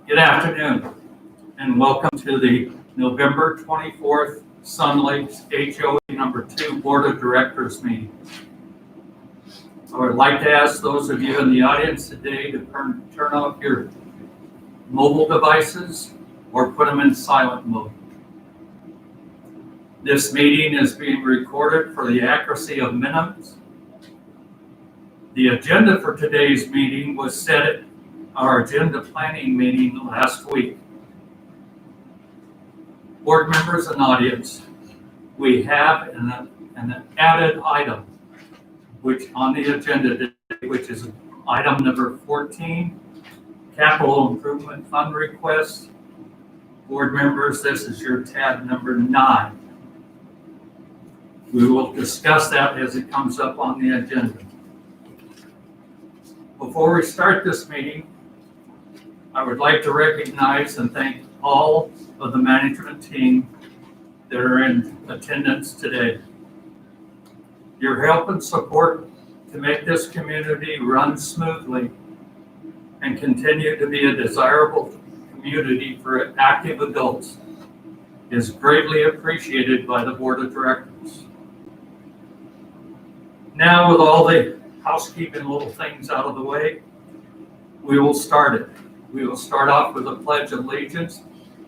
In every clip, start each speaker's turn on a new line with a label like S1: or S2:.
S1: Good afternoon, and welcome to the November 24th Sun Lakes HOA number 2 Board of Directors meeting. I would like to ask those of you in the audience today to turn off your mobile devices or put them in silent mode. This meeting is being recorded for the accuracy of minutes. The agenda for today's meeting was set at our agenda planning meeting last week. Board members and audience, we have an added item which on the agenda today, which is item number 14, capital improvement fund request. Board members, this is your tab number 9. We will discuss that as it comes up on the agenda. Before we start this meeting, I would like to recognize and thank all of the management team that are in attendance today. Your help and support to make this community run smoothly and continue to be a desirable community for active adults is greatly appreciated by the Board of Directors. Now, with all the housekeeping little things out of the way, we will start it. We will start off with a pledge of allegiance.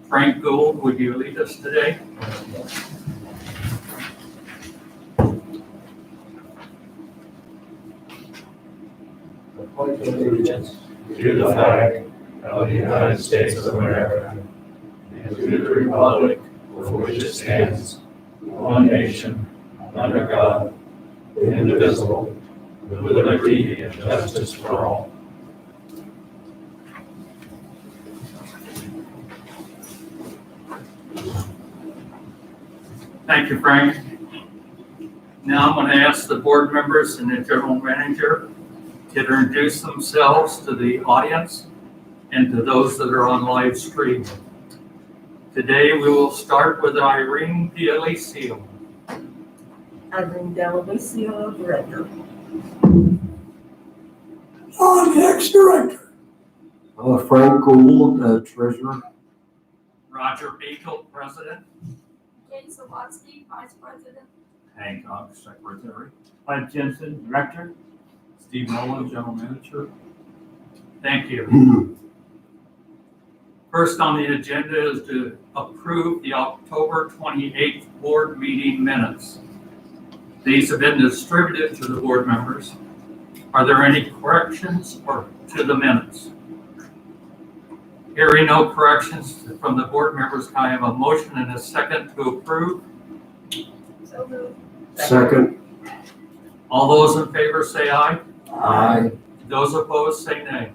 S1: Frank Gould, would you lead us today?
S2: I pledge allegiance to the flag of the United States of America and to the republic for which it stands, one nation, under God, indivisible, with liberty and justice for all.
S1: Thank you, Frank. Now I'm going to ask the board members and the general manager to introduce themselves to the audience and to those that are on live stream. Today we will start with Irene D'Alicio.
S3: Irene D'Alicio, Director.
S4: John Hicks, Director. Frank Gould, Treasurer.
S1: Roger Beagle, President.
S5: Jay Sawatsky, Vice President.
S1: Hank Cox, Secretary.
S6: Bud Jensen, Director.
S1: Steve Nolan, General Manager. Thank you. First on the agenda is to approve the October 28th board meeting minutes. These have been distributed to the board members. Are there any corrections or to the minutes? Hearing no corrections from the board members, can I have a motion and a second to approve?
S5: So moved.
S4: Second.
S1: All those in favor say aye.
S4: Aye.
S1: Those opposed say nay.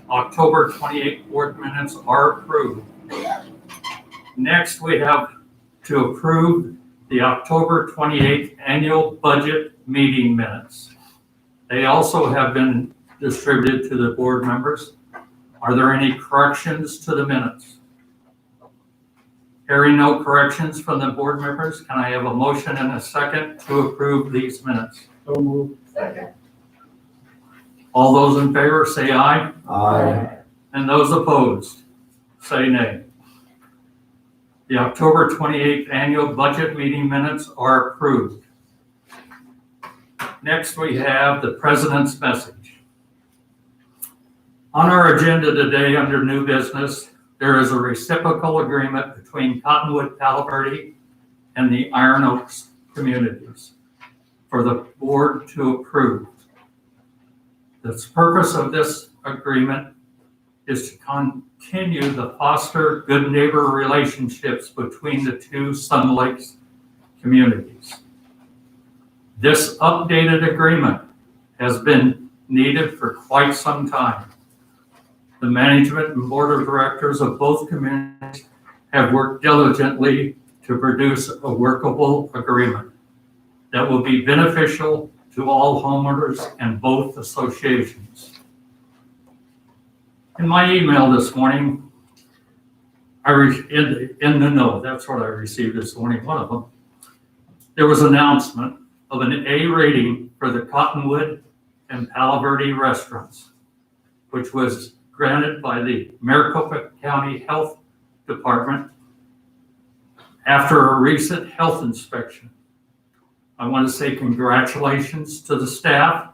S1: October 28th board minutes are approved. Next, we have to approve the October 28th annual budget meeting minutes. They also have been distributed to the board members. Are there any corrections to the minutes? Hearing no corrections from the board members, can I have a motion and a second to approve these minutes?
S6: So moved.
S5: Second.
S1: All those in favor say aye,
S4: Aye.
S1: and those opposed say nay. The October 28th annual budget meeting minutes are approved. Next, we have the president's message. On our agenda today under new business, there is a reciprocal agreement between Cottonwood, Palo Verde, and the Iron Oaks communities for the board to approve. The purpose of this agreement is to continue the foster good neighbor relationships between the two Sun Lakes communities. This updated agreement has been needed for quite some time. The management and board of directors of both communities have worked diligently to produce a workable agreement that will be beneficial to all homeowners and both associations. In my email this morning, in the know, that's what I received this morning, one of them, there was an announcement of an A rating for the Cottonwood and Palo Verde restaurants, which was granted by the Maricopa County Health Department after a recent health inspection. I want to say congratulations to the staff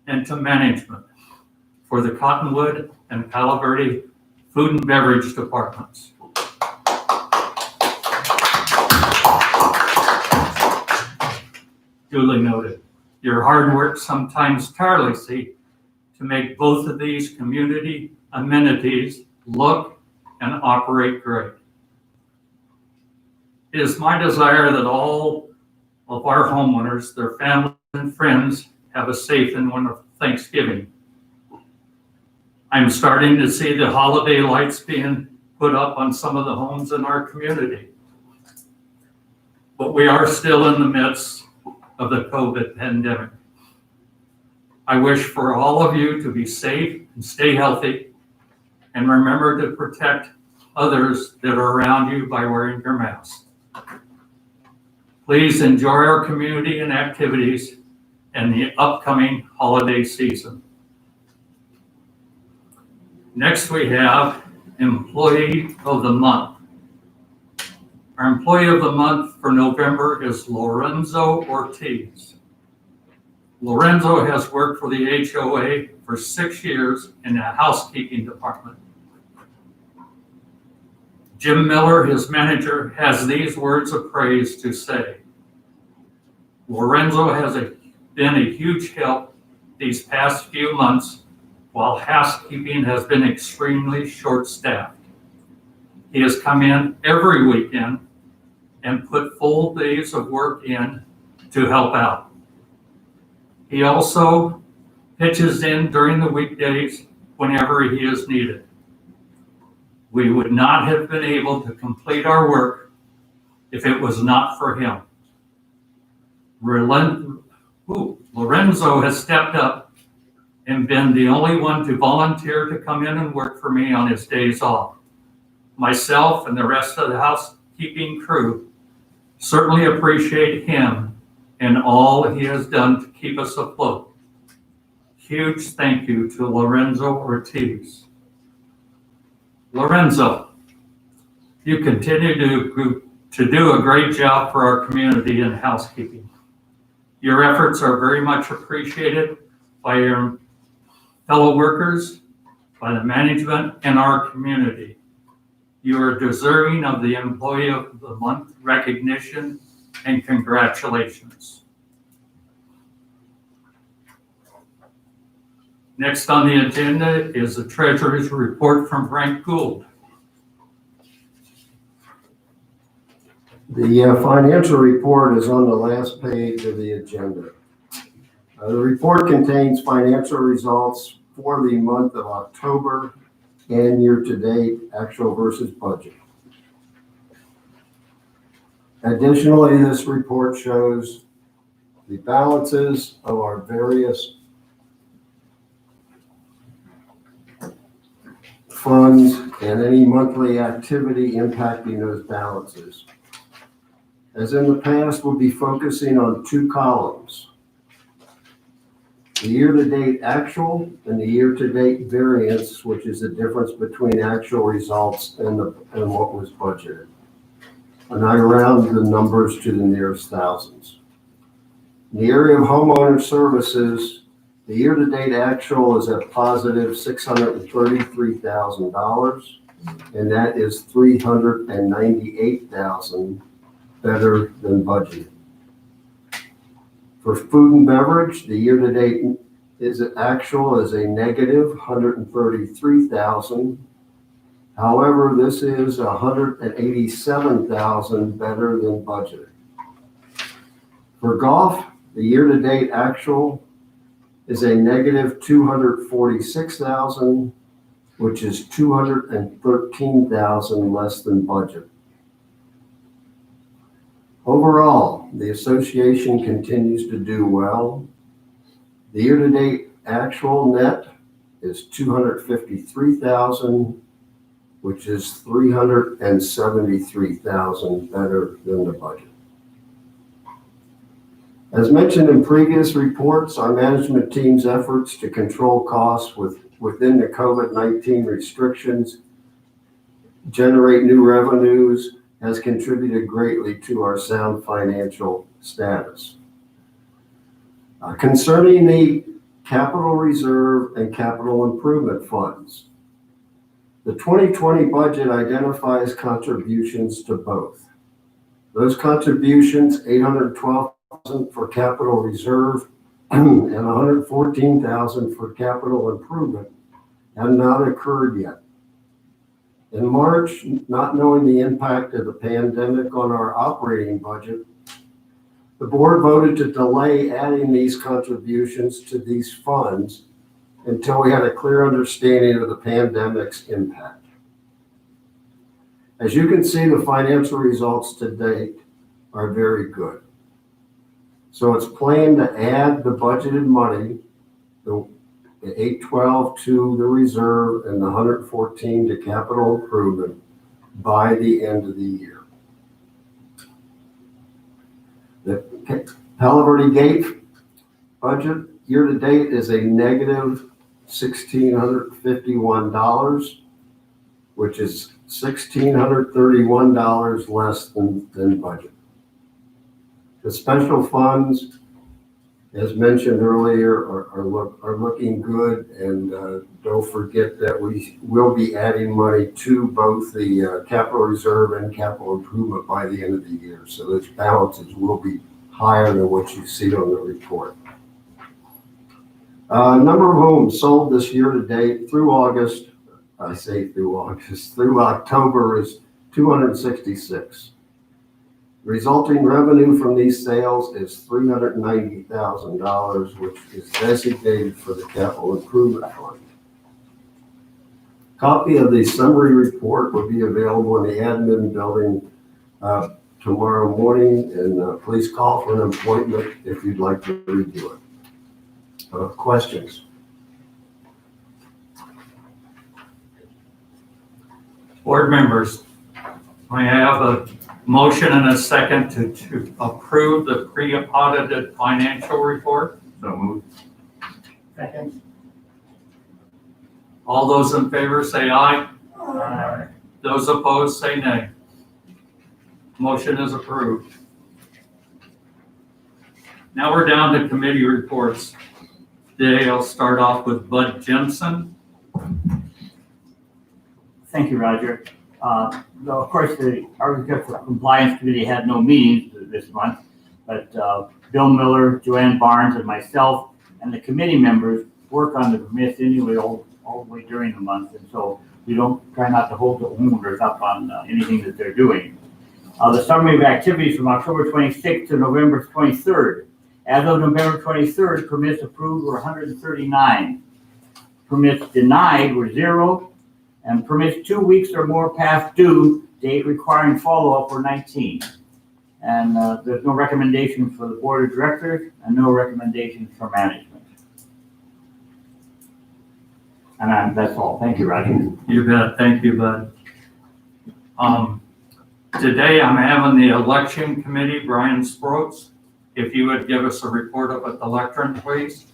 S1: and to management for the Cottonwood and Palo Verde Food and Beverage Departments. Duly noted. Your hard work, sometimes tirelessly, to make both of these community amenities look and operate great. It is my desire that all of our homeowners, their families and friends have a safe and wonderful Thanksgiving. I'm starting to see the holiday lights being put up on some of the homes in our community. But we are still in the midst of the COVID pandemic. I wish for all of you to be safe and stay healthy, and remember to protect others that are around you by wearing your mask. Please enjoy our community and activities and the upcoming holiday season. Next, we have Employee of the Month. Our Employee of the Month for November is Lorenzo Ortiz. Lorenzo has worked for the HOA for 6 years in the housekeeping department. Jim Miller, his manager, has these words of praise to say. Lorenzo has been a huge help these past few months while housekeeping has been extremely short-staffed. He has come in every weekend and put full days of work in to help out. He also pitches in during the weekdays whenever he is needed. We would not have been able to complete our work if it was not for him. Lorenzo has stepped up and been the only one to volunteer to come in and work for me on his days off. Myself and the rest of the housekeeping crew certainly appreciate him and all he has done to keep us afloat. Huge thank you to Lorenzo Ortiz. Lorenzo, you continue to do a great job for our community in housekeeping. Your efforts are very much appreciated by your fellow workers, by the management, and our community. You are deserving of the Employee of the Month recognition, and congratulations. Next on the agenda is the Treasurer's Report from Frank Gould.
S4: The financial report is on the last page of the agenda. The report contains financial results for the month of October and year-to-date actual versus budget. Additionally, this report shows the balances of our various funds and any monthly activity impacting those balances. As in the past, we'll be focusing on two columns: the year-to-date actual and the year-to-date variance, which is the difference between actual results and what was budgeted. And I round the numbers to the nearest thousands. In the area of homeowner services, the year-to-date actual is at positive $633,000, and that is $398,000 better than budgeted. For food and beverage, the year-to-date actual is a negative $133,000. However, this is $187,000 better than budgeted. For golf, the year-to-date actual is a negative $246,000, which is $213,000 less than budget. Overall, the association continues to do well. The year-to-date actual net is $253,000, which is $373,000 better than the budget. As mentioned in previous reports, our management team's efforts to control costs within the COVID-19 restrictions, generate new revenues, has contributed greatly to our sound financial status. Concerning the capital reserve and capital improvement funds, the 2020 budget identifies contributions to both. Those contributions, $812,000 for capital reserve and $114,000 for capital improvement, have not occurred yet. In March, not knowing the impact of the pandemic on our operating budget, the board voted to delay adding these contributions to these funds until we had a clear understanding of the pandemic's impact. As you can see, the financial results to date are very good. So it's planned to add the budgeted money, the $812 to the reserve and the $114 to capital improvement by the end of the year. The Palo Verde Gate budget year to date is a negative $1,651, which is $1,631 less than budget. The special funds, as mentioned earlier, are looking good, and don't forget that we will be adding money to both the capital reserve and capital improvement by the end of the year. So those balances will be higher than what you see on the report. Number of homes sold this year to date through August, through October is 266. Resulting revenue from these sales is $390,000, which is designated for the capital improvement fund. Copy of the summary report will be available in the admin building tomorrow morning, and please call for an appointment if you'd like to review it. Questions?
S1: Board members, I have a motion and a second to approve the pre-audited financial report.
S2: So moved.
S6: Second.
S1: All those in favor say aye.
S6: Aye.
S1: Those opposed say nay. Motion is approved. Now we're down to committee reports. Today I'll start off with Bud Jensen.
S6: Thank you, Roger. Of course, the Agricultural Compliance Committee had no meetings this month, but Bill Miller, Joanne Barnes, and myself, and the committee members work on the permits anyway all the way during the month, and so we don't try not to hold the homeowners up on anything that they're doing. The summary of activities from October 26th to November 23rd. As of November 23rd, permits approved were 139. Permits denied were 0, and permits 2 weeks or more past due date requiring follow-up were 19. And there's no recommendation for the board of directors and no recommendations for management. And that's all. Thank you, Roger.
S1: You bet. Thank you, Bud. Today I'm having the election committee, Brian Sproats. If you would give us a report up at the lectern, please.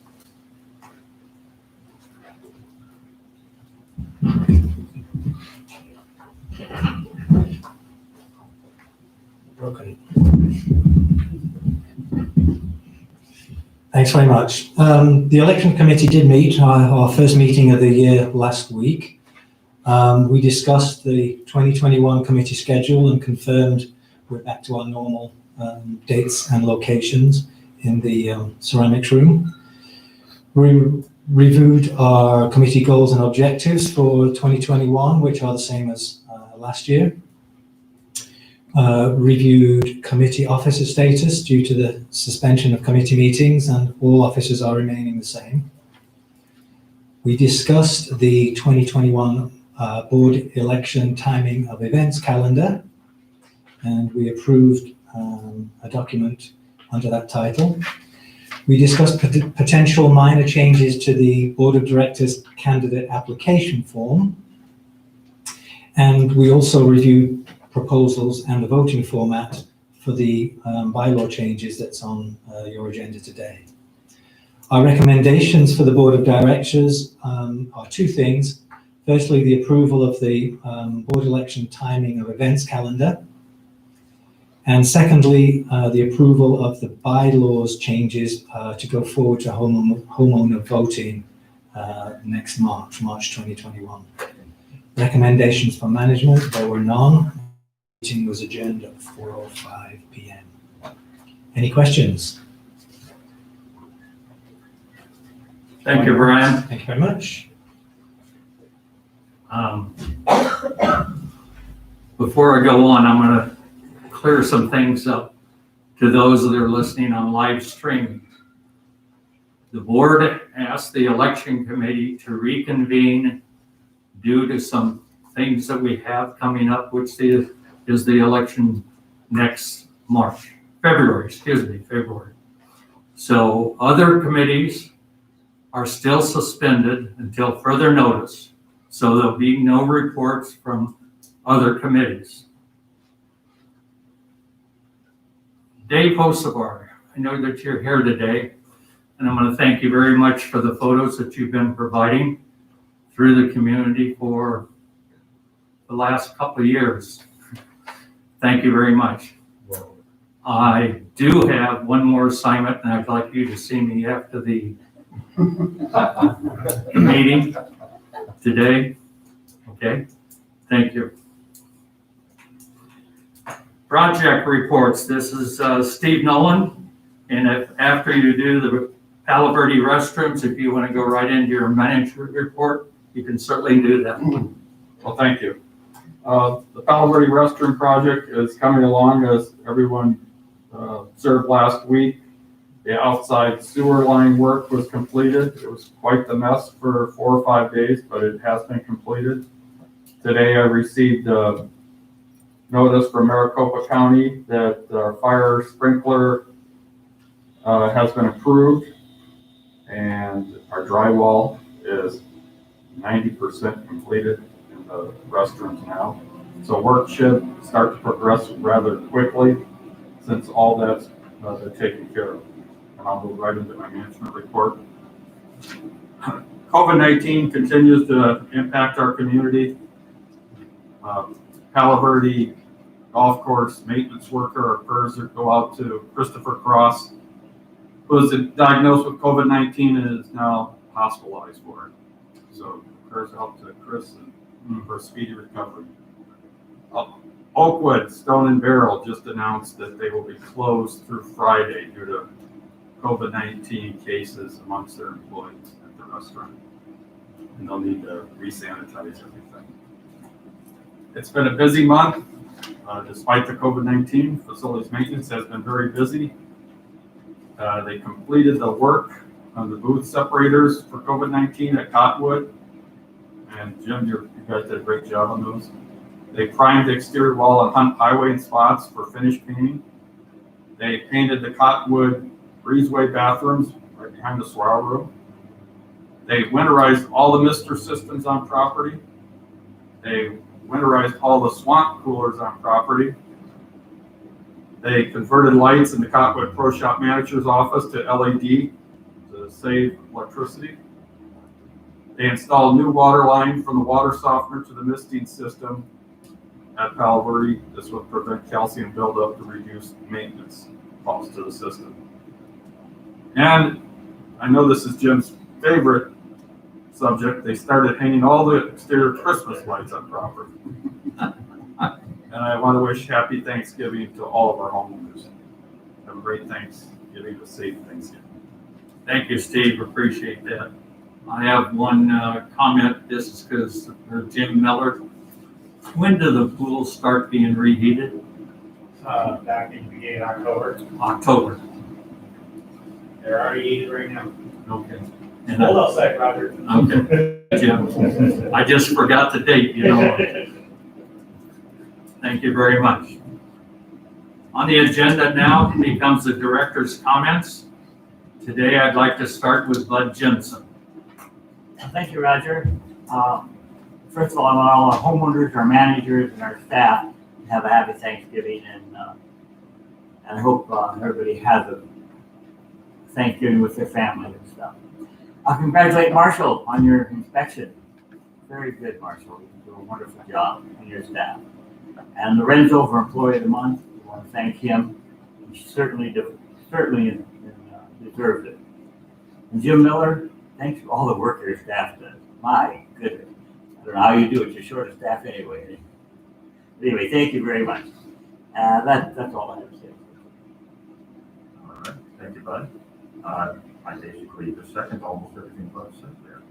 S7: Okay. Thanks very much. The election committee did meet, our first meeting of the year last week. We discussed the 2021 committee schedule and confirmed we're back to our normal dates and locations in the ceramics room. We reviewed our committee goals and objectives for 2021, which are the same as last year. Reviewed committee officer status due to the suspension of committee meetings, and all officers are remaining the same. We discussed the 2021 board election timing of events calendar, and we approved a document under that title. We discussed potential minor changes to the board of directors candidate application form, and we also reviewed proposals and the voting format for for the bylaw changes that's on your agenda today. Our recommendations for the Board of Directors are two things. Firstly, the approval of the board election timing of events calendar. And secondly, the approval of the bylaws changes to go forward to homeowner voting next March 2021. Recommendations for management, there were none. The meeting was adjourned at 4:05 p.m. Any questions?
S1: Thank you, Brian.
S7: Thank you very much.
S1: Before I go on, I'm going to clear some things up to those that are listening on live streaming. The board asked the election committee to reconvene due to some things that we have coming up, which is the election next February. So other committees are still suspended until further notice. So there'll be no reports from other committees. Dave Hocevar, I know that you're here today, and I'm going to thank you very much for the photos that you've been providing through the community for the last couple of years. Thank you very much. I do have one more assignment, and I'd like you to see me after the meeting today. Okay, thank you. Project reports. This is Steve Nolan, and if after you do the Palo Verde restrooms, if you want to go right into your management report, you can certainly do that.
S8: Well, thank you. The Palo Verde restroom project is coming along as everyone observed last week. The outside sewer line work was completed. It was quite the mess for 4 or 5 days, but it has been completed. Today I received a notice from Maricopa County that our fire sprinkler has been approved, and our drywall is 90% completed in the restrooms now. So work should start to progress rather quickly since all that's been taken care of. And I'll move right into my management report. COVID-19 continues to impact our community. Palo Verde golf course maintenance worker, our prayers go out to Christopher Cross, who was diagnosed with COVID-19 and is now hospitalized for it. So prayers out to Chris and for a speedy recovery. Oakwood Stone and Barrel just announced that they will be closed through Friday due to COVID-19 cases amongst their employees at the restaurant. And they'll need to re-sanitize everything. It's been a busy month. Despite the COVID-19, facilities maintenance has been very busy. They completed the work on the booth separators for COVID-19 at Cottonwood. And Jim, you guys did a great job on those. They primed the exterior wall on Hunt Highway in spots for finish painting. They painted the Cottonwood breezeway bathrooms right behind the swirl room. They winterized all the mister systems on property. They winterized all the swamp coolers on property. They converted lights in the Cottonwood Pro Shop Manager's office to LED to save electricity. They installed new water line from the water softener to the misting system at Palo Verde. This will prevent calcium buildup to reduce maintenance costs to the system. And I know this is Jim's favorite subject. They started hanging all the exterior Christmas lights on property. And I want to wish happy Thanksgiving to all of our homeowners. Have a great Thanksgiving, a safe Thanksgiving.
S1: Thank you, Steve. Appreciate that. I have one comment. This is because Jim Miller. When do the pools start being reheated?
S2: Back in the beginning of October.
S1: October.
S2: They're already heated right now.
S1: Okay.
S2: Hold up a sec, Roger.
S1: Okay, Jim. I just forgot the date, you know. Thank you very much. On the agenda now becomes the director's comments. Today, I'd like to start with Bud Jensen.
S6: Thank you, Roger. First of all, I want all our homeowners, our managers, and our staff to have a happy Thanksgiving and And I hope everybody has a Thanksgiving with their family and stuff. I congratulate Marshall on your inspection. Very good, Marshall. You do a wonderful job and your staff. And Lorenzo for Employee of the Month, we want to thank him. He certainly deserves it. And Jim Miller, thanks for all the work your staff does. My goodness. I don't know how you do it. You're short of staff anyway. Anyway, thank you very much. That's all I have to say.
S2: All right, thank you, Bud. I basically just second almost everything Bud said there.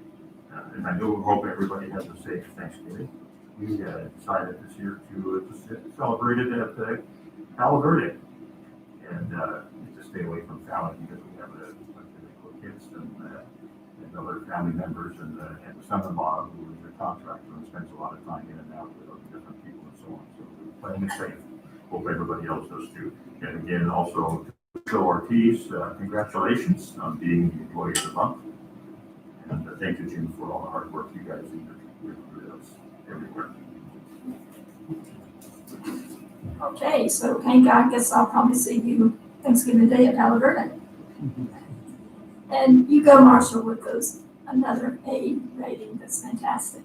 S2: And I do hope everybody has a safe Thanksgiving. We decided this year to celebrate it at Palo Verde. And to stay away from family because we have little kids and other family members and the son-in-law who is a contractor and spends a lot of time in and out with other different people and so on. So we're playing it safe. Hope everybody else does too. And again, also Joe Ortiz, congratulations on being the Employee of the Month. And thank you, Jim, for all the hard work you guys do with us everywhere.
S5: Okay, so thank God, I guess I'll probably see you Thanksgiving Day at Palo Verde. And you go, Marshall, with those, another A rating. That's fantastic.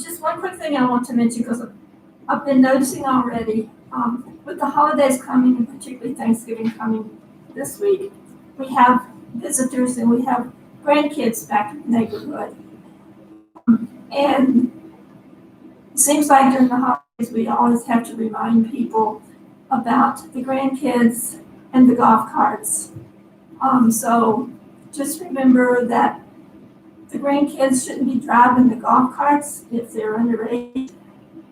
S5: Just one quick thing I want to mention, because I've been noticing already, with the holidays coming, and particularly Thanksgiving coming this week, we have visitors and we have grandkids back in the neighborhood. And it seems like during the holidays, we always have to remind people about the grandkids and the golf carts. So just remember that the grandkids shouldn't be driving the golf carts if they're underage.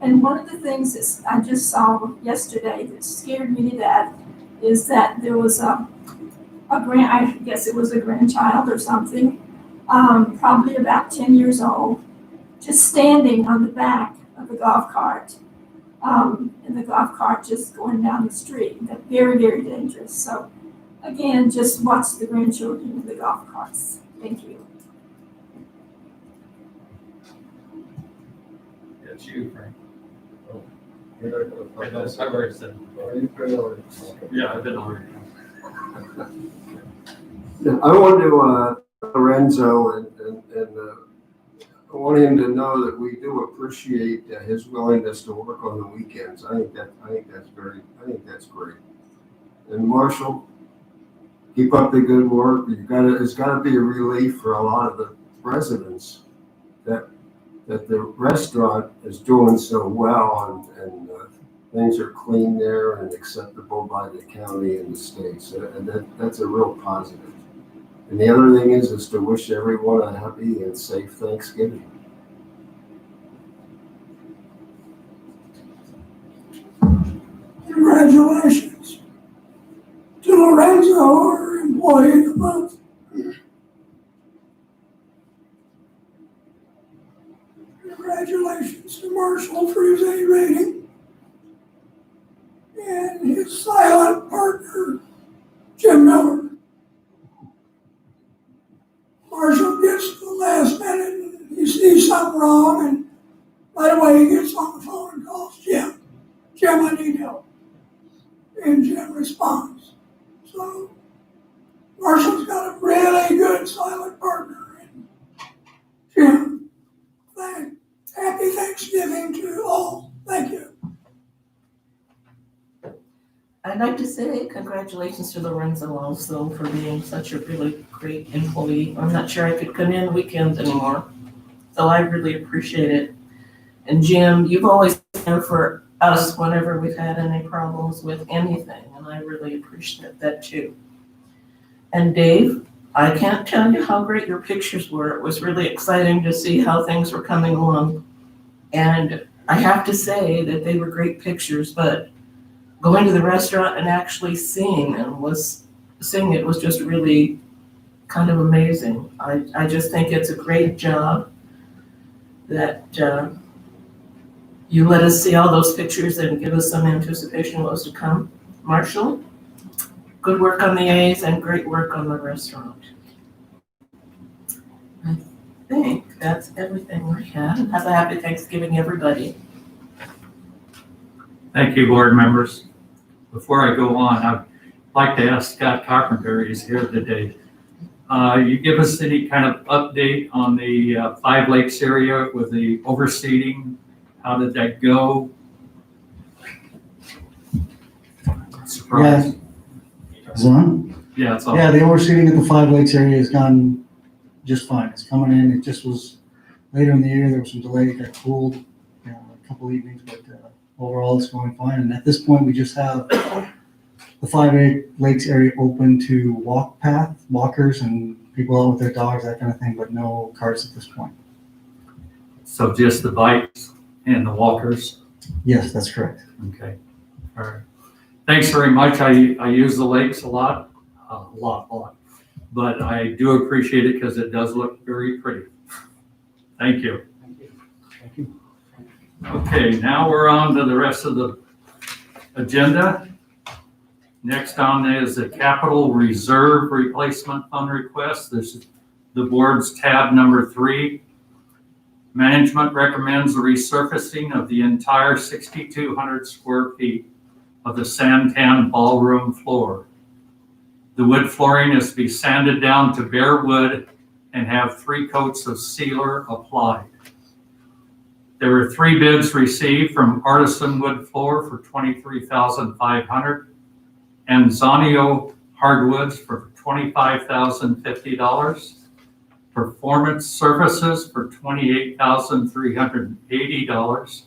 S5: And one of the things that I just saw yesterday that scared me to death is that there was I guess it was a grandchild or something, probably about 10 years old, just standing on the back of the golf cart, and the golf cart just going down the street. That's very, very dangerous. So again, just watch the grandchildren in the golf carts. Thank you.
S1: It's you, Frank.
S4: Are
S1: I've already said.
S4: you feeling?
S1: Yeah, I've been already.
S4: I want to Lorenzo and I want him to know that we do appreciate his willingness to work on the weekends. I think that's great. And Marshall, keep up the good work. It's got to be a relief for a lot of the residents that the restaurant is doing so well and things are clean there and acceptable by the county and the state. So and that's a real positive. And the other thing is to wish everyone a happy and safe Thanksgiving.
S9: Congratulations to Lorenzo, our Employee of the Month. Congratulations to Marshall for his A rating. And his silent partner, Jim Miller. Marshall gets to the last minute and he sees something wrong, and right away he gets on the phone and calls Jim. Jim, I need help. And Jim responds. So Marshall's got a really good silent partner. And Jim, happy Thanksgiving to all. Thank you.
S3: I'd like to say congratulations to Lorenzo also for being such a really great employee. I'm not sure I could come in weekends anymore, so I really appreciate it. And Jim, you've always been there for us whenever we've had any problems with anything, and I really appreciate that too. And Dave, I can't tell you how great your pictures were. It was really exciting to see how things were coming along. And I have to say that they were great pictures, but going to the restaurant and actually seeing it was just really kind of amazing. I just think it's a great job that you let us see all those pictures and give us some anticipation of what's to come. Marshall, good work on the A's and great work on the restaurant. I think that's everything I had. Have a happy Thanksgiving, everybody.
S1: Thank you, board members. before I go on, I'd like to ask Scott Carpenter, he's here today. You give us any kind of update on the Five Lakes area with the overseeding? How did that go? Surprise.
S10: Is it on?
S1: Yeah, it's all.
S10: Yeah, the overseeding at the Five Lakes area has gone just fine. It's coming in. It just was later in the year, there was some delay. It got cooled, a couple evenings, but overall it's going fine. And at this point, we just have the Five Lakes area open to walkers and people out with their dogs, that kind of thing, but no cars at this point.
S1: So just the bikes and the walkers?
S10: Yes, that's correct.
S1: Okay, all right. Thanks very much. I use the lakes a lot, but I do appreciate it because it does look very pretty. Thank you.
S10: Thank you.
S1: Okay, now we're on to the rest of the agenda. Next on is the capital reserve replacement fund request. This is the board's tab number 3. Management recommends the resurfacing of the entire 6,200 square feet of the Santan ballroom floor. The wood flooring is to be sanded down to bare wood and have 3 coats of sealer applied. There were 3 bids received from Artisan Wood Floor for $23,500 and Zonio Hardwoods for $25,050. Performance Services for $28,380.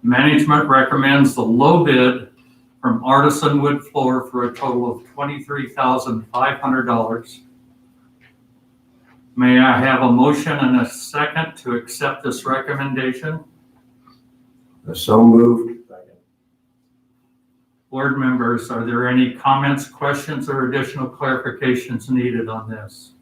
S1: Management recommends the low bid from Artisan Wood Floor for a total of $23,500. May I have a motion and a second to accept this recommendation?
S4: So moved.
S1: Board members, are there any comments, questions, or additional clarifications needed on this?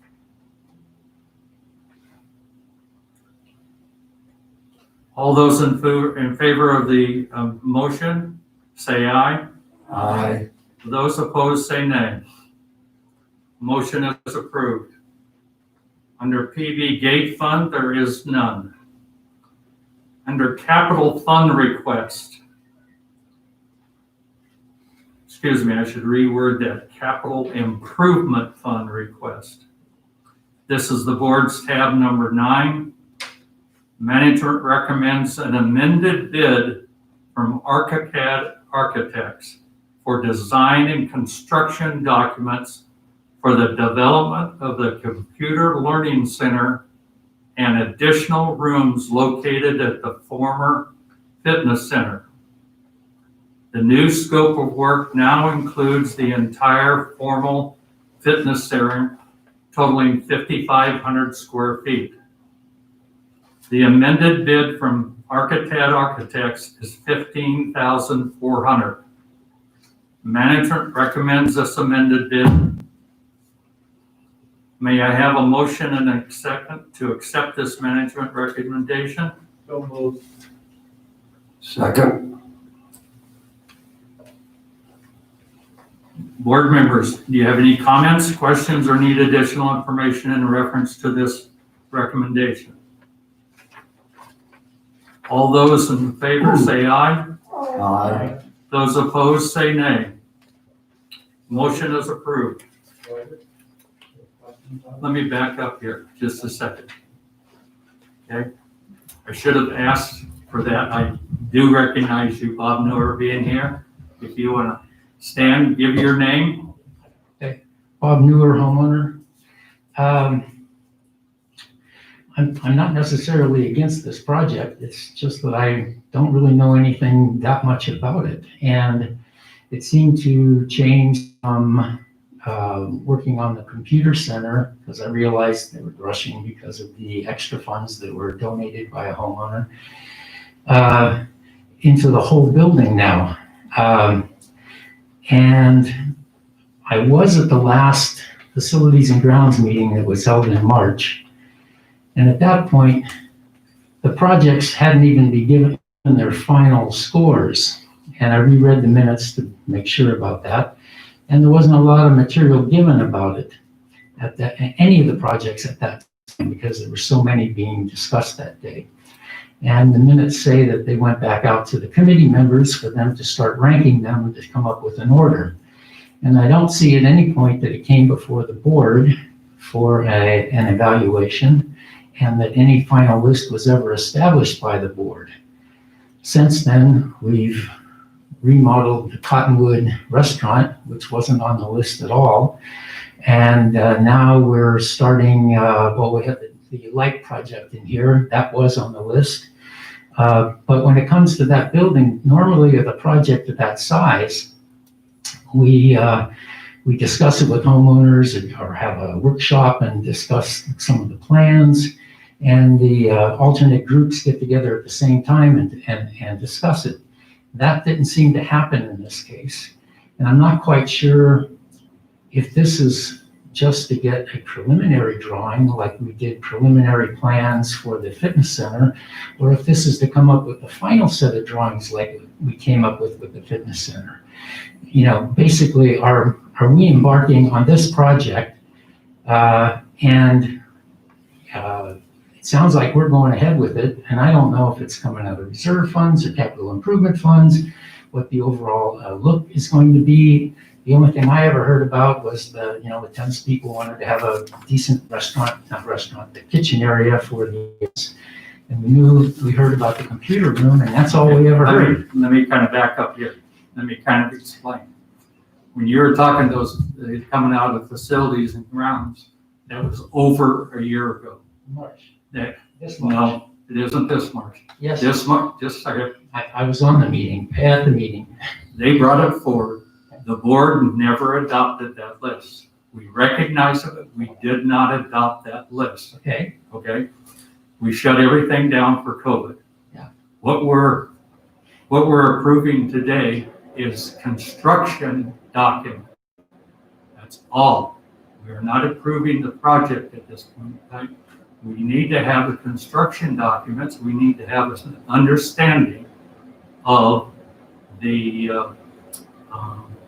S1: All those in favor of the motion, say aye.
S4: Aye.
S1: Those opposed, say nay. Motion is approved. Under PB Gate Fund, there is none. Under Capital Fund Request, excuse me, I should reword that, Capital Improvement Fund Request. This is the board's tab number 9. Management recommends an amended bid from ArchiCAD Architects for design and construction documents for the development of the Computer Learning Center and additional rooms located at the former fitness center. The new scope of work now includes the entire formal fitness center, totaling 5,500 square feet. The amended bid from ArchiCAD Architects is $15,400. Management recommends this amended bid. May I have a motion and a second to accept this management recommendation?
S2: So moved.
S4: Second.
S1: Board members, do you have any comments, questions, or need additional information in reference to this recommendation? All those in favor say aye.
S4: Aye.
S1: Those opposed say nay. Motion is approved. Let me back up here just a second. Okay, I should have asked for that. I do recognize you, Bob Newer, being here. If you want to stand, give your name.
S11: Bob Newer, homeowner. I'm not necessarily against this project. It's just that I don't really know anything that much about it. And it seemed to change from working on the computer center, because I realized they were rushing because of the extra funds that were donated by a homeowner, into the whole building now. And I was at the last Facilities and Grounds meeting that was held in March. And at that point, the projects hadn't even been given their final scores. And I reread the minutes to make sure about that. And there wasn't a lot of material given about it at any of the projects at that time, because there were so many being discussed that day. And the minutes say that they went back out to the committee members for them to start ranking them and to come up with an order. And I don't see at any point that it came before the board for an evaluation and that any final list was ever established by the board. Since then, we've remodeled the Cottonwood restaurant, which wasn't on the list at all. And now we're starting, we have the light project in here, that was on the list. But when it comes to that building, normally with a project of that size, we discuss it with homeowners or have a workshop and discuss some of the plans. And the alternate groups get together at the same time and discuss it. That didn't seem to happen in this case. And I'm not quite sure if this is just to get a preliminary drawing, like we did preliminary plans for the fitness center, or if this is to come up with the final set of drawings like we came up with the fitness center. You know, basically, are we embarking on this project? It sounds like we're going ahead with it, and I don't know if it's coming out of reserve funds or capital improvement funds, what the overall look is going to be. The only thing I ever heard about was the tennis people wanted to have a decent the kitchen area for the kids. And we heard about the computer room, and that's all we ever heard.
S1: Let me kind of back up here. Let me kind of explain. When you were talking those coming out of facilities and grounds, that was over a year ago.
S11: March.
S1: This March. No, it isn't this March.
S11: Yes.
S1: This March, just a second.
S11: I was on the meeting, at the meeting.
S1: They brought it forward. The board never adopted that list. We recognize it, we did not adopt that list.
S11: Okay.
S1: Okay? We shut everything down for COVID.
S11: Yeah.
S1: What we're approving today is construction document. That's all. We are not approving the project at this point in time. We need to have the construction documents. We need to have an understanding of the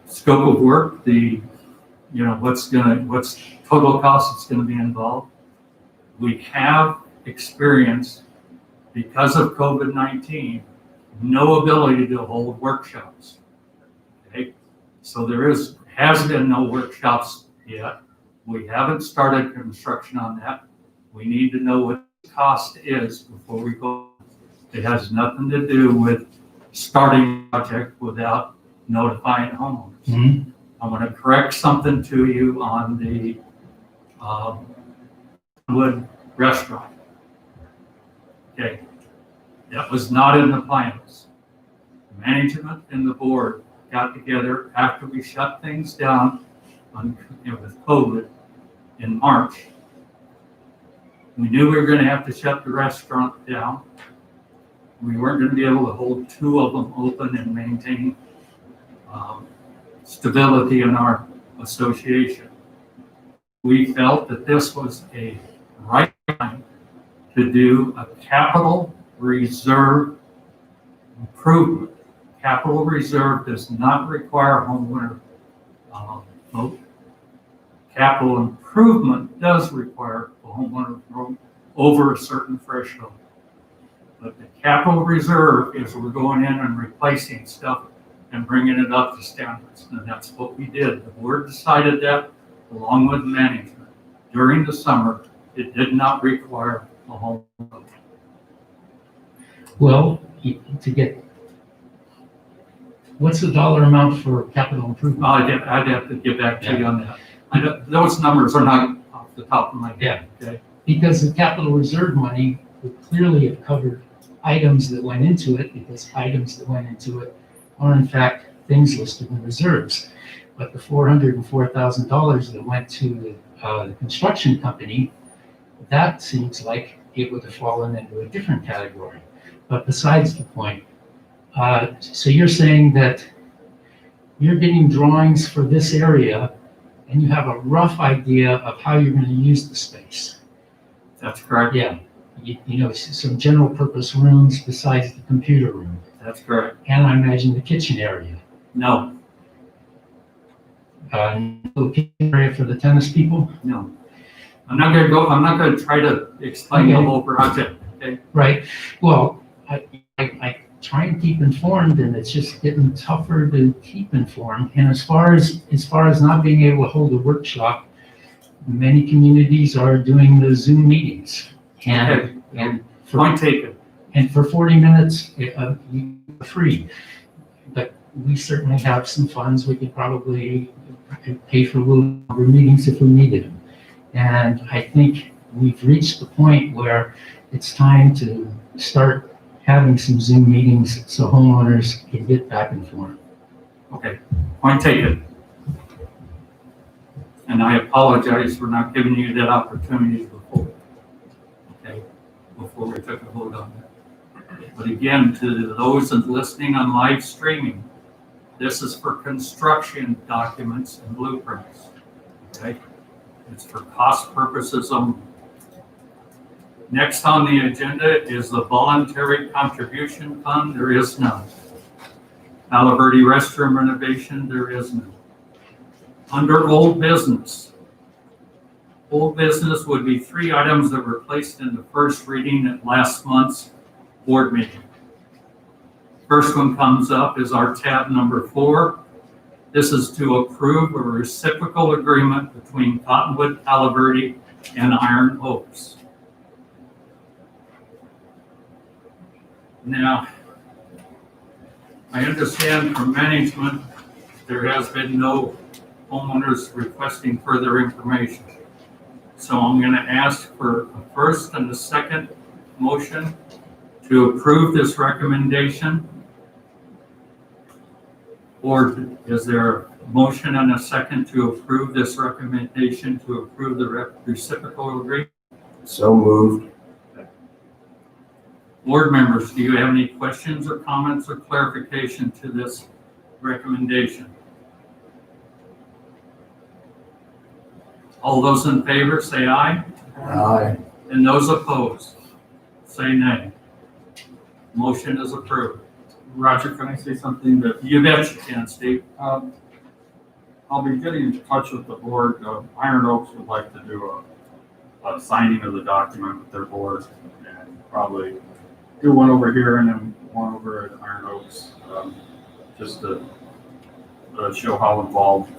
S1: scope of work, what's total cost that's going to be involved. We have experience because of COVID-19, no ability to hold workshops. Okay, so there has been no workshops yet. We haven't started construction on that. We need to know what the cost is before we go. It has nothing to do with starting a project without notifying homeowners.
S11: Mm-hmm.
S1: I want to correct something to you on the Wood restaurant. Okay, that was not in the plans. Management and the board got together after we shut things down with COVID in March. We knew we were going to have to shut the restaurant down. We weren't going to be able to hold two of them open and maintain stability in our association. We felt that this was a right time to do a capital reserve improvement. Capital reserve does not require homeowner vote. Capital improvement does require a homeowner vote over a certain threshold. But the capital reserve is we're going in and replacing stuff and bringing it up to standards. And that's what we did. The board decided that along with management. During the summer, it did not require a home vote.
S11: Well, what's the dollar amount for capital improvement?
S1: I'd have to get back to you on that. Those numbers are not off the top of my head. Okay.
S11: Because the capital reserve money would clearly have covered items that went into it, because items that went into it are in fact things listed in reserves. But the $404,000 that went to the construction company, that seems like it would have fallen into a different category. But besides the point, so you're saying that you're getting drawings for this area and you have a rough idea of how you're going to use the space.
S1: That's correct.
S11: Yeah. Some general purpose rooms besides the computer room.
S1: That's correct.
S11: And I imagine the kitchen area.
S1: No.
S11: No kitchen area for the tennis people?
S1: No. I'm not going to try to explain the whole project. Okay.
S11: Right. Well, I try and keep informed, and it's just getting tougher to keep informed. And as far as not being able to hold a workshop, many communities are doing the Zoom meetings. And
S1: Point taken.
S11: and for 40 minutes, you're free. But we certainly have some funds. We could probably pay for a little longer meetings if we needed them. And I think we've reached the point where it's time to start having some Zoom meetings so homeowners can get back informed.
S1: Okay, point taken. And I apologize for not giving you that opportunity before. Okay, before we took a vote on that. But again, to those listening on live streaming, this is for construction documents and blueprints. Okay, it's for cost purposes only. Next on the agenda is the voluntary contribution fund. There is none. Palo Verde restroom renovation, there is none. Under old business would be 3 items that were placed in the first reading at last month's board meeting. First one comes up is our tab number 4. This is to approve a reciprocal agreement between Cottonwood, Palo Verde, and Iron Oaks. Now, I understand from management, there has been no homeowners requesting further information. So I'm going to ask for a first and a second motion to approve this recommendation. Or is there a motion and a second to approve this recommendation to approve the reciprocal agreement?
S4: So moved.
S1: Board members, do you have any questions or comments or clarification to this recommendation? All those in favor say aye,
S4: Aye.
S1: and those opposed say nay. Motion is approved.
S8: Roger, can I say something that
S1: You bet you can, Steve.
S8: I'll be getting in touch with the board. Iron Oaks would like to do a signing of the document with their board, and probably do one over here and then one over at Iron Oaks, just to show how involved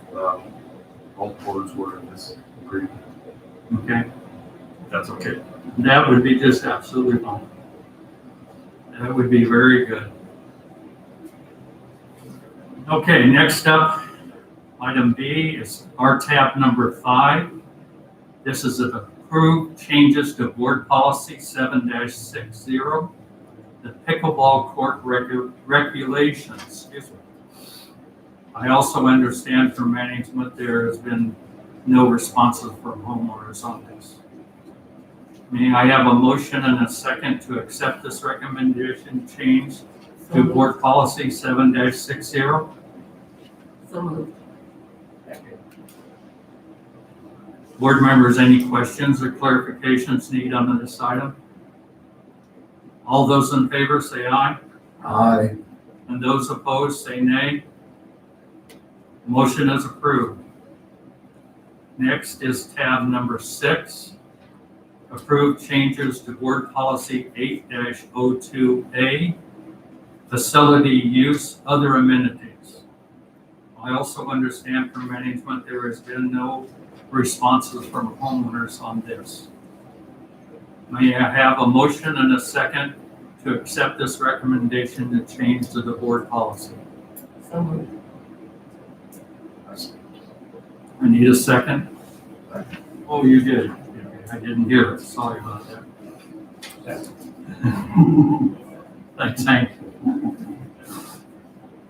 S8: both boards were in this agreement.
S1: Okay,
S8: That's okay.
S1: that would be just absolutely fine. That would be very good. Okay, next up, item B is our tab number 5. This is an approved changes to board policy 7-60, the pickleball court regulations. Excuse me. I also understand from management there has been no responses from homeowners on this. May I have a motion and a second to accept this recommendation change to board policy 7-60?
S3: So moved.
S1: Board members, any questions or clarifications needed on this item? All those in favor say aye,
S4: Aye.
S1: and those opposed say nay. Motion is approved. Next is tab number 6, approved changes to board policy 8-02A, facility use, other amenities. I also understand from management there has been no responses from homeowners on this. May I have a motion and a second to accept this recommendation to change to the board policy?
S3: So moved.
S1: I need a second. Oh, you did. Okay, I didn't hear it. Sorry about that. Thank you.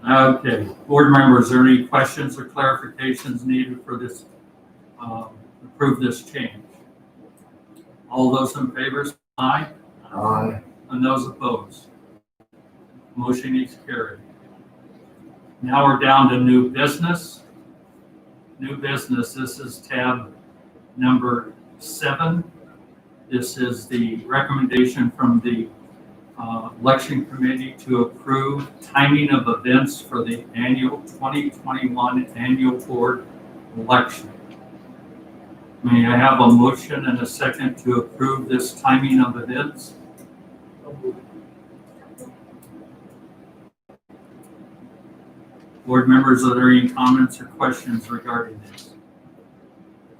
S1: Okay, board members, are there any questions or clarifications needed for this, approve this change? All those in favor, say aye,
S4: Aye.
S1: and those opposed. Motion is carried. Now we're down to new business. New business, this is tab number 7. This is the recommendation from the election committee to approve timing of events for the annual 2021 annual board election. May I have a motion and a second to approve this timing of events? Board members, are there any comments or questions regarding this?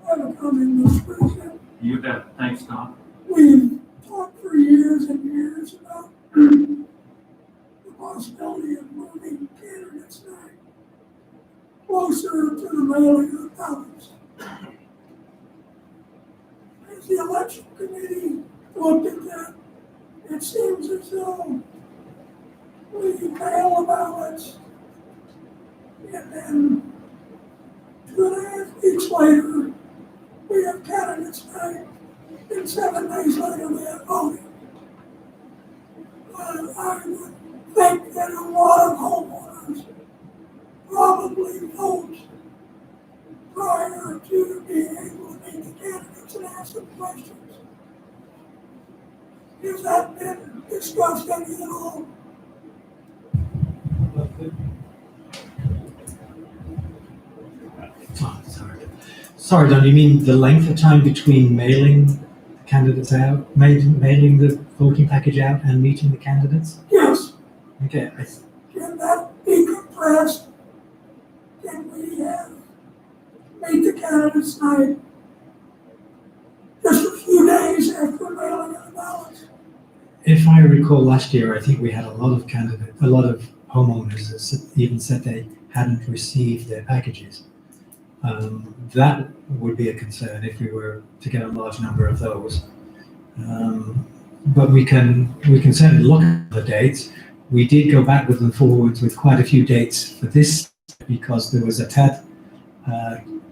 S9: I have a comment, Mr. President.
S1: You bet. Thanks, Don.
S9: We've talked for years and years about the possibility of moving candidates night closer to the mailing of the ballots. As the election committee looked at that, it seems as though we mail the ballots and then 2.5 weeks later, we have candidates night, and 7 days later, we have voting. I would think that a lot of homeowners probably vote prior to being able to meet the candidates and ask them questions. Has that been discussed any at all?
S7: Oh, sorry, Don, you mean the length of time between mailing the candidates out, mailing the voting package out and meeting the candidates?
S9: Yes.
S7: Okay,
S9: Can that be compressed? Can we meet the candidates night just a few days after mailing of the ballots?
S7: if I recall last year, I think we had a lot of homeowners that even said they hadn't received their packages. That would be a concern if we were to get a large number of those. But we can certainly look at the dates. We did go backwards and forwards with quite a few dates for this because there was a TAD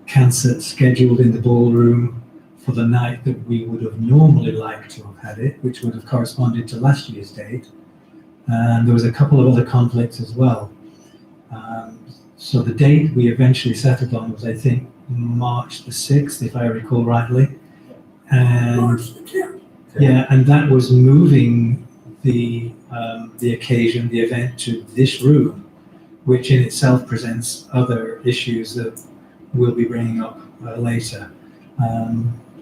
S7: concert scheduled in the ballroom for the night that we would have normally liked to have had it, which would have corresponded to last year's date. And there was a couple of other conflicts as well. So the date we eventually settled on was, I think, March the 6th, if I recall rightly. And
S9: March the 10th.
S7: yeah, and that was moving the occasion, the event, to this room, which in itself presents other issues that we'll be bringing up later.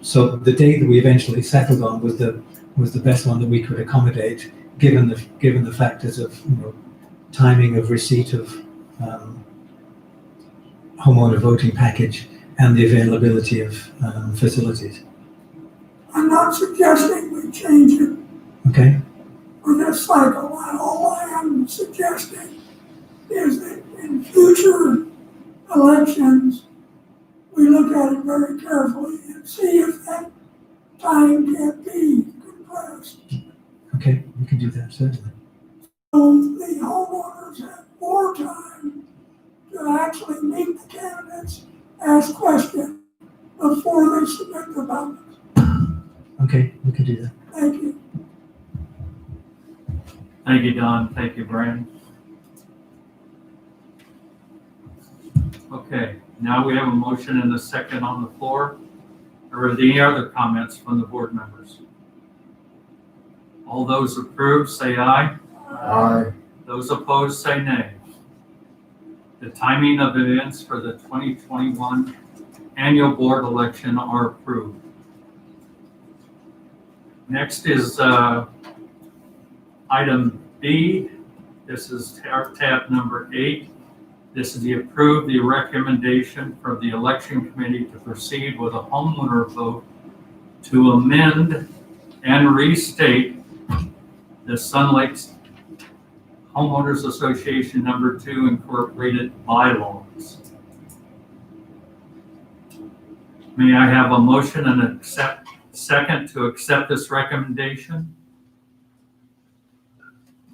S7: So the date that we eventually settled on was the best one that we could accommodate, given the factors of timing of receipt of homeowner voting package and the availability of facilities.
S9: I'm not suggesting we change it
S7: Okay.
S9: for this cycle. All I am suggesting is that in future elections, we look at it very carefully and see if that time can be compressed.
S7: Okay, we can do that certainly.
S9: So the homeowners have more time to actually meet the candidates, ask questions before they submit the ballot.
S7: Okay, we can do that.
S9: Thank you.
S1: Thank you, Don. Thank you, Brian. Okay, now we have a motion and a second on the floor. Are there any other comments from the board members? All those approved, say aye.
S4: Aye.
S1: Those opposed, say nay. The timing of events for the 2021 annual board election are approved. Next is item B. This is tab number 8. This is the recommendation from the election committee to proceed with a homeowner vote to amend and restate the Sun Lakes Homeowners Association number 2 incorporated bylaws. May I have a motion and a second to accept this recommendation?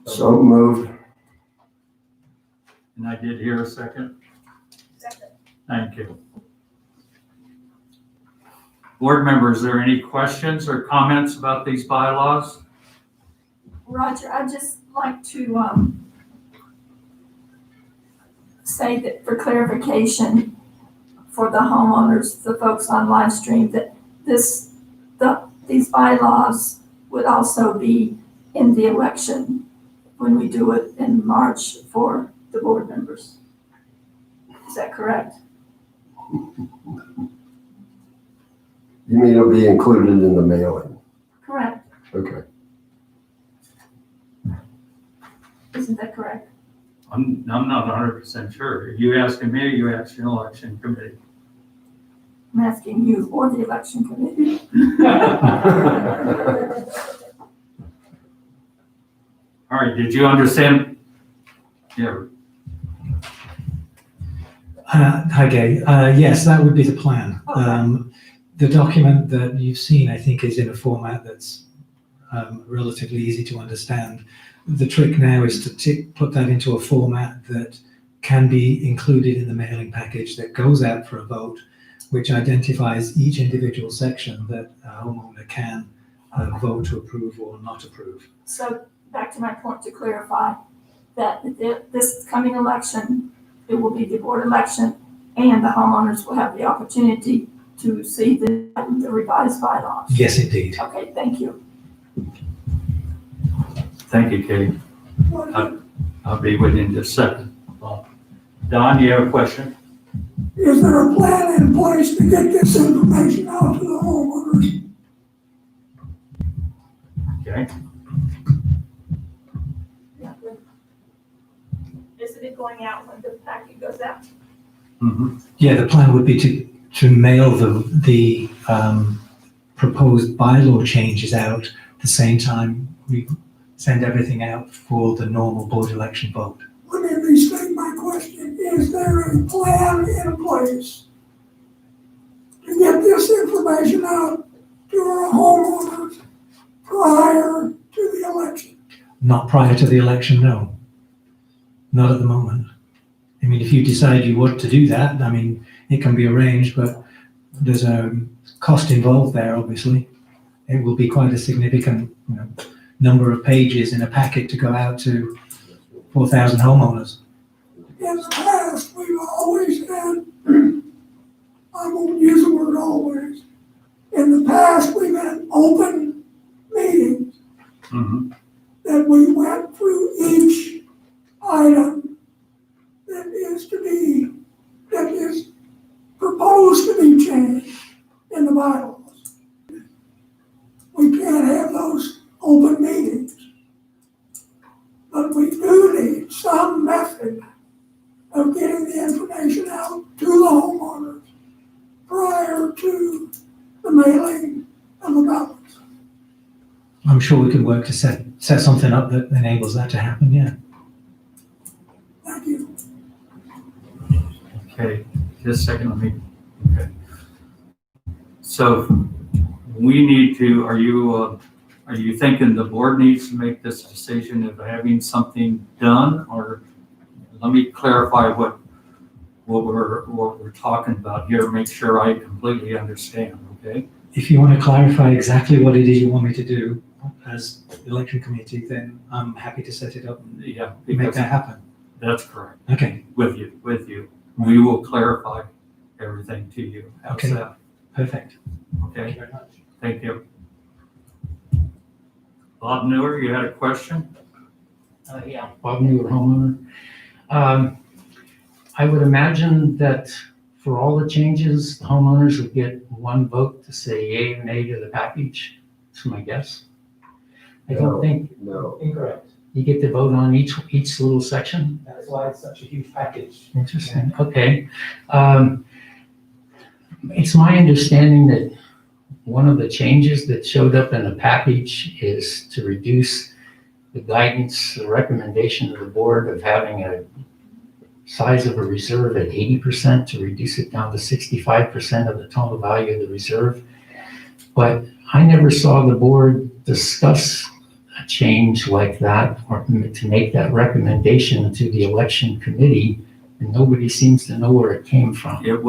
S4: So moved.
S1: And I did hear a second.
S5: Second.
S1: Thank you. Board members, are there any questions or comments about these bylaws?
S5: Roger, I'd just like to say that for clarification for the homeowners, the folks on live stream, that these bylaws would also be in the election when we do it in March for the board members. Is that correct?
S4: You mean it'll be included in the mailing?
S5: Correct.
S4: Okay.
S5: Isn't that correct?
S1: I'm not 100% sure. Are you asking me or you asking the election committee?
S5: I'm asking you or the election committee.
S1: All right, did you understand? Yeah,
S7: Hi, Gay. Yes, that would be the plan. The document that you've seen, I think, is in a format that's relatively easy to understand. The trick now is to put that into a format that can be included in the mailing package that goes out for a vote, which identifies each individual section that a homeowner can vote to approve or not approve.
S5: So back to my point to clarify that this coming election, it will be the board election and the homeowners will have the opportunity to see the revised bylaws.
S7: Yes, indeed.
S5: Okay, thank you.
S1: thank you, Katie. I'll be with you in just a second. Don, you have a question?
S9: Is there a plan in place to get this information out to the homeowners?
S1: Okay,
S5: Isn't it going out when the packet goes out?
S7: Yeah, the plan would be to mail the proposed bylaw changes out at the same time we send everything out for the normal board election vote.
S9: Let me restate my question. Is there a plan in place to get this information out to our homeowners prior to the election?
S7: Not prior to the election, no. Not at the moment. I mean, if you decide you want to do that, I mean, it can be arranged, but there's a cost involved there, obviously. It will be quite a significant, number of pages in a packet to go out to 4,000 homeowners.
S9: In the past, we've always had, I won't use the word always, in the past, we've had open meetings that we went through each item that is proposed to be changed in the bylaws. We can't have those open meetings. But we do need some method of getting the information out to the homeowners prior to the mailing of the ballots.
S7: I'm sure we can work to set something up that enables that to happen, yeah.
S9: Thank you.
S1: okay, just a second, okay. So we need to, are you thinking the board needs to make this decision of having something done? Or let me clarify what we're talking about here, make sure I completely understand, okay?
S7: If you want to clarify exactly what it is you want me to do as election committee, then I'm happy to set it up and
S1: Yeah,
S7: make
S1: because
S7: that happen.
S1: that's correct,
S7: Okay,
S1: with you. We will clarify everything to you. How's
S7: Okay.
S1: that?
S7: perfect.
S1: Okay,
S7: very much.
S1: thank you. Bob Newer, you had a question?
S11: Yeah, Bob Newer, homeowner. I would imagine that for all the changes, the homeowners will get one vote to say yay or nay to the package. That's my guess. I don't think
S4: No.
S7: Incorrect.
S11: you get to vote on each little section.
S7: That's why it's such a huge package.
S11: Interesting, okay. It's my understanding that one of the changes that showed up in the package is to reduce the guidance, the recommendation of the board of having a size of a reserve at 80%, to reduce it down to 65% of the total value of the reserve. But I never saw the board discuss a change like that or to make that recommendation to the election committee, and nobody seems to know where it came from.
S1: It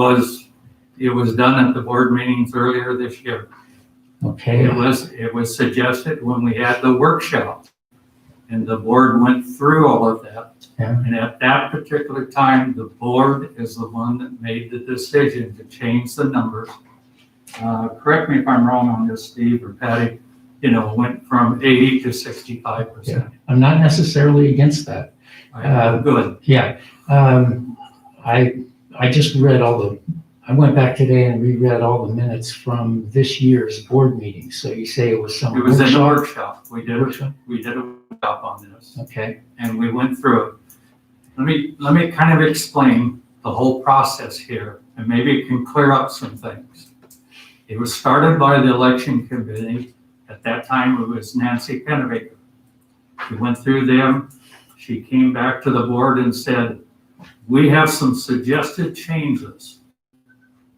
S1: was done at the board meetings earlier this year.
S11: Okay,
S1: It was suggested when we had the workshop, and the board went through all of that.
S11: Yeah.
S1: And at that particular time, the board is the one that made the decision to change the numbers. Correct me if I'm wrong on this, Steve or Patty, went from 80 to 65%.
S11: I'm not necessarily against that.
S1: Good.
S11: Yeah, I just read I went back today and reread all the minutes from this year's board meeting. So you say it was some
S1: It was in the
S11: workshop?
S1: workshop. We did a workshop on this,
S11: Okay,
S1: and we went through it. let me kind of explain the whole process here, and maybe it can clear up some things. It was started by the election committee. At that time, it was Nancy Pennebaker. She went through them. She came back to the board and said, we have some suggested changes.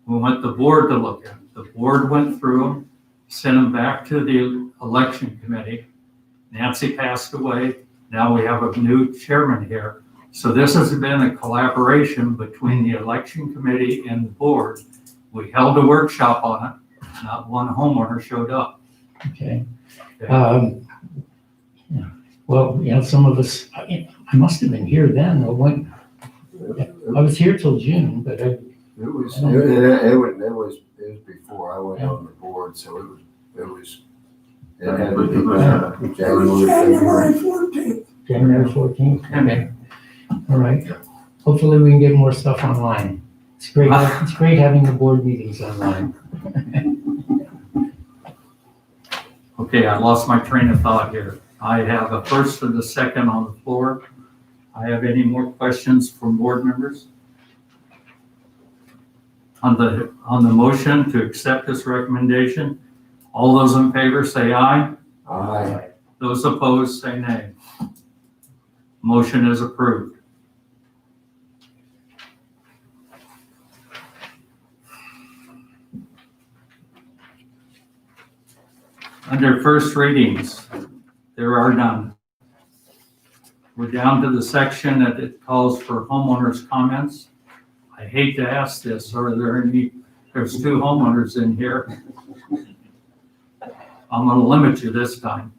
S1: We want the board to look at. The board went through them, sent them back to the election committee. Nancy passed away. Now we have a new chairman here. So this has been a collaboration between the election committee and the board. We held a workshop on it. Not one homeowner showed up.
S11: Okay. Yeah. Well, you know, some of us, I must have been here then, or when, I was here till June, but
S4: It was before I went on the board, so it had to be
S9: January 14th.
S11: January 14th, okay. All right. Hopefully we can get more stuff online. It's great having the board meetings online.
S1: Okay, I lost my train of thought here. I have a first and a second on the floor. I have any more questions from board members? On the motion to accept this recommendation, all those in favor say aye.
S4: Aye.
S1: Those opposed say nay. Motion is approved. Under first readings, there are none. We're down to the section that it calls for homeowners' comments. I hate to ask this, there's two homeowners in here. I'm gonna limit you this time.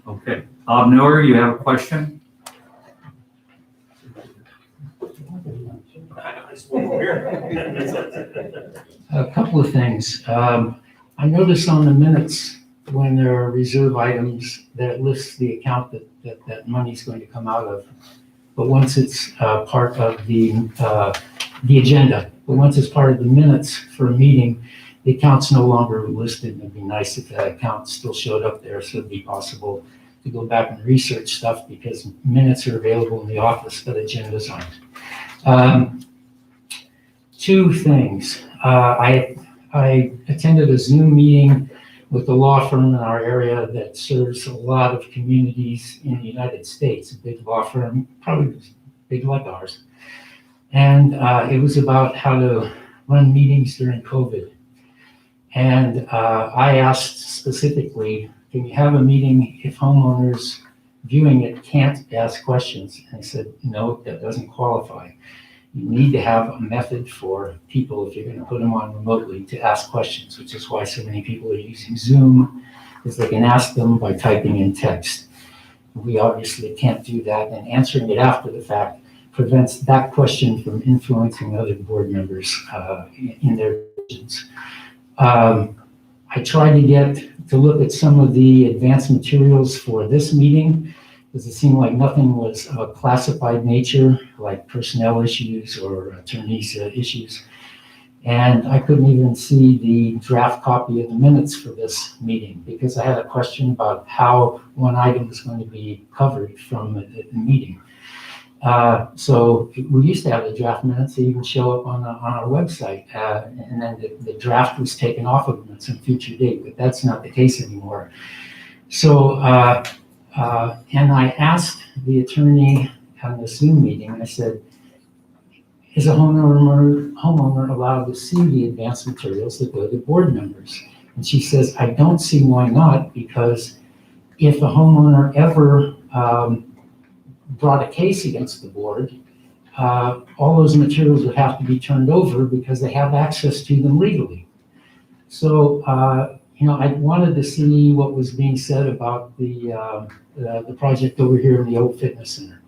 S1: Okay, Bob Newer, you have a question?
S11: A couple of things. I noticed on the minutes when there are reserve items that it lists the account that money's going to come out of. But once it's part of the agenda, but once it's part of the minutes for a meeting, the account's no longer listed. It'd be nice if that account still showed up there, so it'd be possible to go back and research stuff because minutes are available in the office, but agendas aren't. Two things. I attended a Zoom meeting with the law firm in our area that serves a lot of communities in the United States, a big law firm, probably big like ours. And it was about how to run meetings during COVID. And I asked specifically, can you have a meeting if homeowners viewing it can't ask questions? And I said, no, that doesn't qualify. You need to have a method for people, if you're going to put them on remotely, to ask questions, which is why so many people are using Zoom, because they can ask them by typing in text. We obviously can't do that, and answering it after the fact prevents that question from influencing other board members in their decisions. I tried to get to look at some of the advanced materials for this meeting, because it seemed like nothing was of a classified nature, like personnel issues or attorneys' issues. And I couldn't even see the draft copy of the minutes for this meeting, because I had a question about how one item was going to be covered from the meeting. So we used to have the draft minutes that even show up on our website, and then the draft was taken off of them at some future date, but that's not the case anymore. So, and I asked the on the Zoom meeting, I said, is a homeowner allowed to see the advanced materials that go to board members? And she says, I don't see why not, because if a homeowner ever brought a case against the board, all those materials would have to be turned over because they have access to them legally. So, I wanted to see what was being said about the project over here in the old fitness center,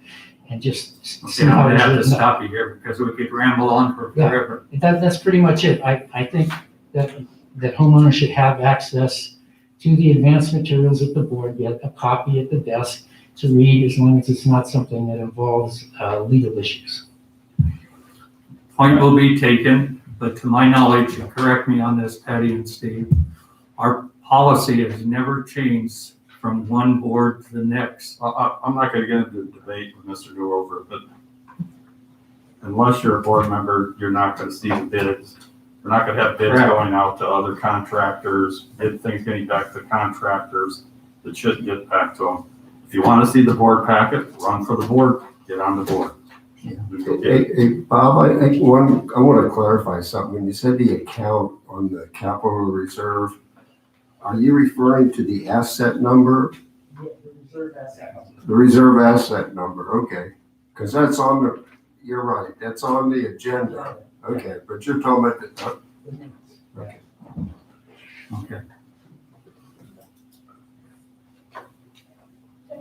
S11: and just see
S1: Okay,
S11: how
S1: I'm
S11: it
S1: gonna have to
S11: was.
S1: stop you here because we could ramble on for forever.
S11: That's pretty much it. I think that homeowners should have access to the advanced materials at the board, get a copy at the desk to read, as long as it's not something that involves legal issues.
S1: Point will be taken, but to my knowledge, and correct me on this, Patty and Steve, our policy has never changed from one board to the next.
S8: I'm not gonna get into a debate with Mr. Newhover, but unless you're a board member, you're not gonna see the bids. We're not gonna have bids
S1: Correct.
S8: going out to other contractors, things getting back to contractors that shouldn't get back to them. If you wanna see the board packet, run for the board, get on the board.
S4: Hey, Bob, I want to clarify something. When you said the account on the capital reserve, are you referring to the asset number? The reserve asset number, okay. Because that's on the, you're right, that's on the agenda. Okay, but you're talking about the,
S1: Okay.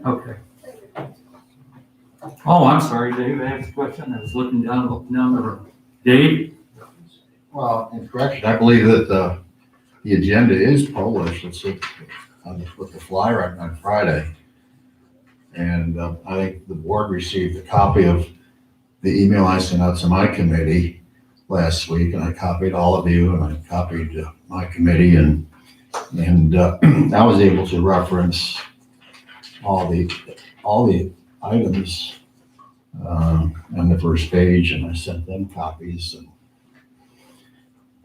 S1: Okay. Oh, I'm sorry, Dave, I have a question. I was looking down the road. Dave?
S12: Well, in correction, I believe that the agenda is published. It's with the flyer on Friday. And I think the board received a copy of the email I sent out to my committee last week, and I copied all of you, and I copied my committee, and I was able to reference all the items on the first page, and I sent them copies,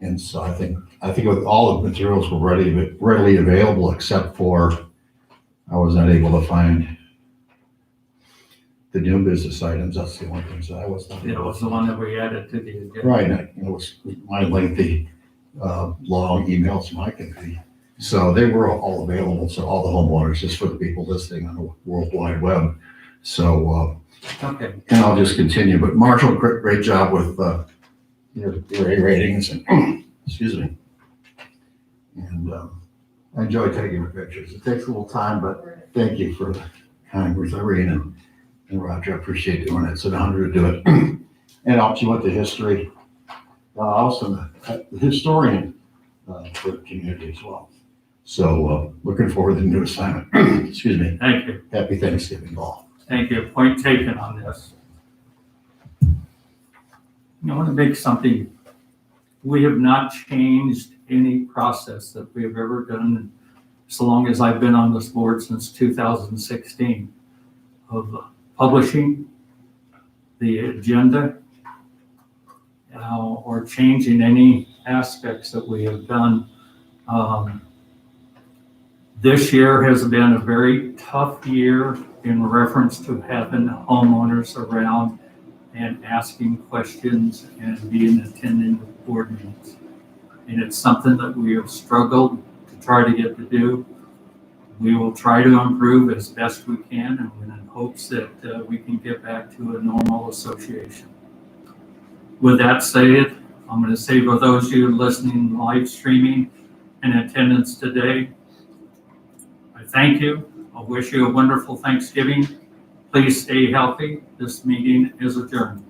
S12: and so I think with all the materials were readily available, except for I was not able to find the new business items. That's the only things that I was not
S1: It
S12: able
S1: was
S12: to
S1: the one that we added to the agenda.
S12: Right, and it was my lengthy, long emails to my committee. So they were all available to all the homeowners, just for the people listening on the World Wide Web. So,
S1: Okay,
S12: and I'll just continue, but Marshall, great job with your A ratings and, excuse me. And I enjoy taking the pictures. It takes a little time, but thank you for the kind words, Irene and Roger. I appreciate doing it. It's an honor to do it. And it helps you with the history. Also, the historian for the community as well. So looking forward to the new assignment. Excuse me.
S1: thank you.
S12: Happy Thanksgiving all.
S1: Thank you. Point taken on this. I want to make something. We have not changed any process that we have ever done so long as I've been on this board since 2016 of publishing the agenda or changing any aspects that we have done. This year has been a very tough year in reference to having homeowners around and asking questions and attending the board meetings. And it's something that we have struggled to try to get to do. We will try to improve as best we can, and in hopes that we can get back to a normal association. With that said, I'm going to say for those of you listening live streaming in attendance today, I thank you. I wish you a wonderful Thanksgiving. Please stay healthy. This meeting is adjourned.